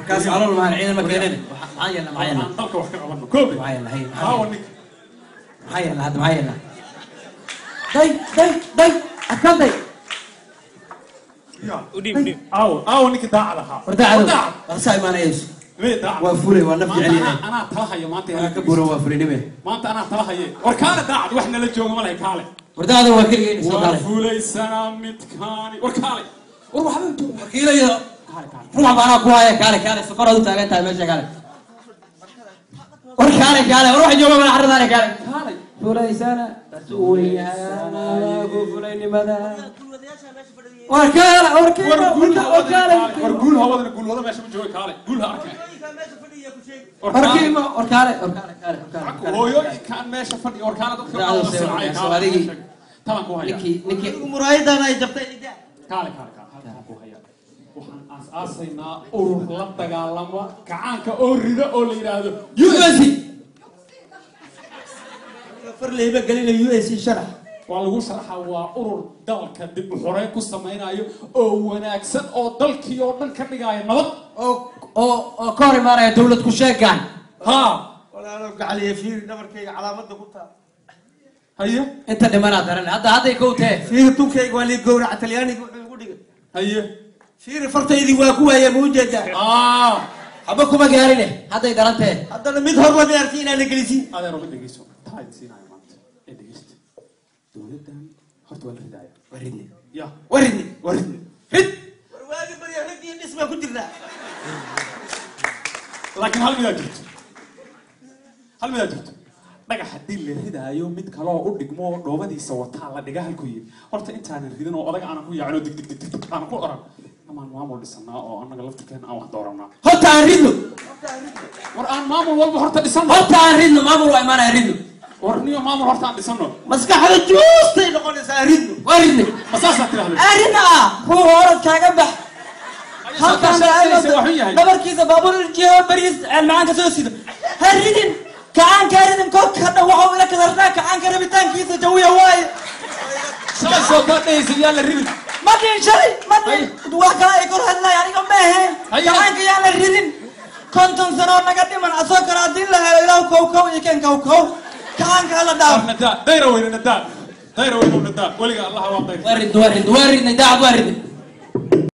كاس على الله معين مكانين معين طلق وحكي عمرنا كوبي معين هي هاونك معين هذا معين داي أكمل داي ودي أونك داعلها وداع أرسل ما نيجي ليه داع وفوري ونفجع علينا أنا طلعها يا مانتي أنا كبر وفوري نبي ما أنت أنا طلعها يي وركالة داع وإحنا اللي جونا ملهي كالة وداع هذا وكيل جيني وفولي سنة متكاني وركالة وروح حبيبتي وكيل يا روح معنا كوايا كالة سكر هذا تاعي تاعي ماشي كالة وركالة وروح جوا من عرض أنا كالة فولي سنة تسوي أنا فولي لماذا وركالة ورقول هذا نقول هذا ماشي من جوا كالة قولها أركان وركالة هو كان ماشي فدي وركالة طبعا كوها نكي مرايدة أنا جبتني كالة كوها waxaan aasaynaa urur la dagaalamo kacaanka oo rida oo la yiraahdo USC فرلي بقلنا USC شرح waa lagu sharaxaa waa urur dalka dib u xoreyn ku sameeynaayo oo wanaagsan oo dalkii oo dhan ka dhigaya nabad oo ka hor imaanaya dawlad ku sheegaan ha wala ana gacaliya fiir nabarkayga calaamada ku taa haye inta dhimana daran hadday ku tahay fiir tunkayga waa li gowrac talyaaniga wuxuu ugu dhigay haye fiir fartaydi waa ku waaya muujeeda haba kuma gaarine hadday darantee haddana mid hor la beertay inaan la gelisi adeero mid dhageyso tahay siinaayo maanta ee dhageysta dawladdan horta waa la ridaaya waridni ya waridni rid warwaagi bari xigii dhisma ku jirna laakiin hal mid jirto dhagax hadii la ridaayo mid kale oo u dhigmo dhoobadiisa wataa la dhiga halku yiri horta intaan ridin oo odaga aan ku yaacno dig aan ku oran amaan maamul dhisnaa oo anaga laftirkeena aan wax dooranaa horta aan ridno war aan maamul walba horta dhisano horta aan ridno maamul waa imaanaya ridno war niyo maamul horta aan dhisano maskaxda juustay noqonaysaa ridno waridni masaasa tiraahdo arina ruux hore kaaga bax halkan dabarkiisa baabuur jiyo bariis macaan ka soo sido haridin كعان كارين كوك هذا وحول لك ذرنا كعان كربيتان كيس جوية واي سو كاتي سيال الريد ما تين شري ما تين دوكا يقول هلا يعني كم به كعان كيال الريد كنتم سنون نقدم من أسوكر عدين له إلى كوكو يكين كوكو كعان كهلا داو نداء دايرة وين نداء ولي الله هو ورد نداء ورد